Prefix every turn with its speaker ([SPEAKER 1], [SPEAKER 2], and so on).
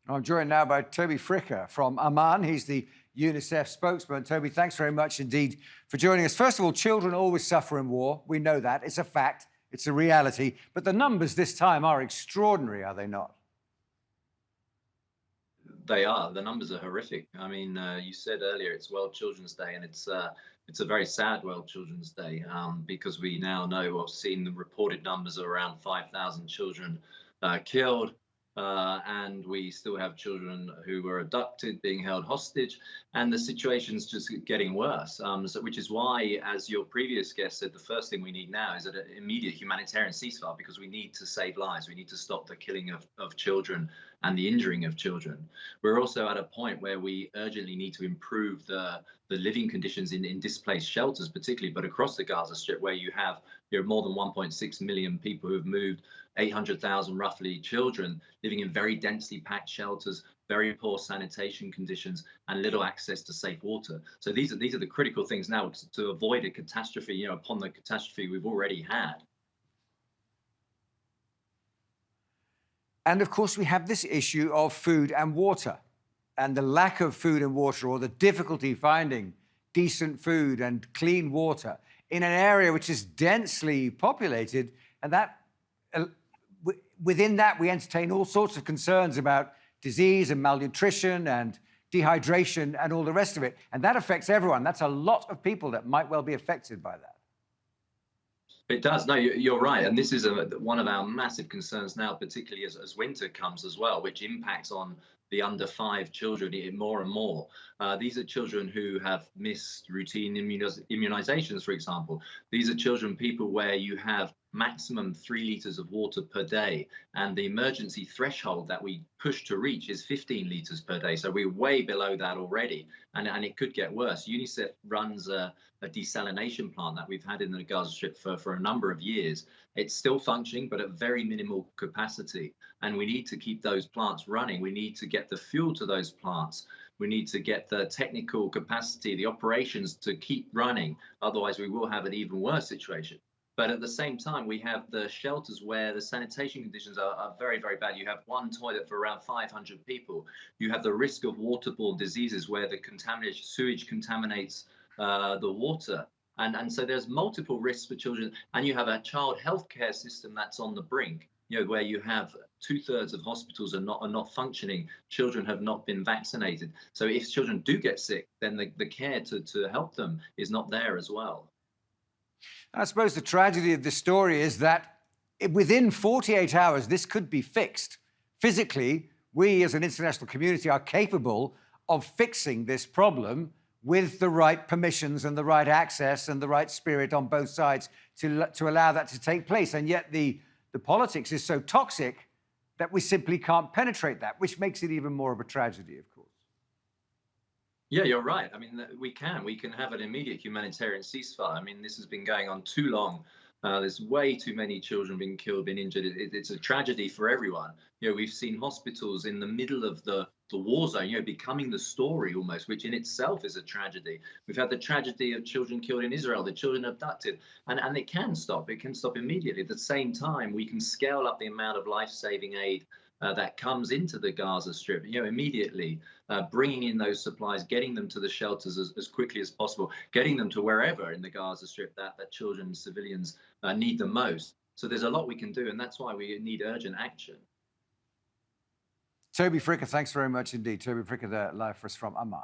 [SPEAKER 1] I'm joined now by Toby Fricker from Amman. He's the UNICEF spokesman. Toby, thanks very much indeed for joining us. First of all, children always suffer in war. We know that. It's a fact. It's a reality. But the numbers this time are extraordinary, are they not?
[SPEAKER 2] They are. The numbers are horrific. I mean, you said earlier it's World Children's Day, and it's a very sad World Children's Day because we now know or seen the reported numbers of around 5,000 children killed. And we still have children who were abducted, being held hostage, and the situation's just getting worse. Which is why, as your previous guest said, the first thing we need now is an immediate humanitarian ceasefire, because we need to save lives. We need to stop the killing of children and the injuring of children. We're also at a point where we urgently need to improve the living conditions in displaced shelters, particularly, but across the Gaza Strip, where you have more than 1.6 million people who've moved, 800,000 roughly children living in very densely packed shelters, very poor sanitation conditions, and little access to safe water. So these are the critical things now to avoid a catastrophe, upon the catastrophe we've already had.
[SPEAKER 1] And of course, we have this issue of food and water, and the lack of food and water, or the difficulty finding decent food and clean water in an area which is densely populated. And that within that, we entertain all sorts of concerns about disease and malnutrition and dehydration and all the rest of it. And that affects everyone. That's a lot of people that might well be affected by that.
[SPEAKER 2] It does. No, you're right. And this is one of our massive concerns now, particularly as winter comes as well, which impacts on the under 5 children more and more. These are children who have missed routine immunizations, for example. These are people where you have maximum 3 liters of water per day, and the emergency threshold that we push to reach is 15 liters per day. So we're way below that already, and it could get worse. UNICEF runs a desalination plant that we've had in the Gaza Strip for a number of years. It's still functioning, but at very minimal capacity, and we need to keep those plants running. We need to get the fuel to those plants. We need to get the technical capacity, the operations to keep running. Otherwise, we will have an even worse situation. But at the same time, we have the shelters where the sanitation conditions are very, very bad. You have one toilet for around 500 people. You have the risk of waterborne diseases where the sewage contaminates the water. And so there's multiple risks for children. And you have a child healthcare system that's on the brink, where you have 2/3 of hospitals are not functioning. Children have not been vaccinated. So if children do get sick, then the care to help them is not there as well.
[SPEAKER 1] I suppose the tragedy of this story is that within 48 hours, this could be fixed. Physically, we as an international community are capable of fixing this problem with the right permissions and the right access and the right spirit on both sides to allow that to take place. And yet the politics is so toxic that we simply can't penetrate that, which makes it even more of a tragedy, of course.
[SPEAKER 2] Yeah, you're right. I mean, we can have an immediate humanitarian ceasefire. I mean, this has been going on too long. There's way too many children being killed, being injured. It's a tragedy for everyone. We've seen hospitals in the middle of the war zone, becoming the story almost, which in itself is a tragedy. We've had the tragedy of children killed in Israel, the children abducted, and it can stop. It can stop immediately. At the same time, we can scale up the amount of life-saving aid that comes into the Gaza Strip, immediately, bringing in those supplies, getting them to the shelters as quickly as possible, getting them to wherever in the Gaza Strip that children and civilians need the most. So there's a lot we can do, and that's why we need urgent action.
[SPEAKER 1] Toby Fricker, thanks very much indeed. Toby Fricker there, live for us from Amman.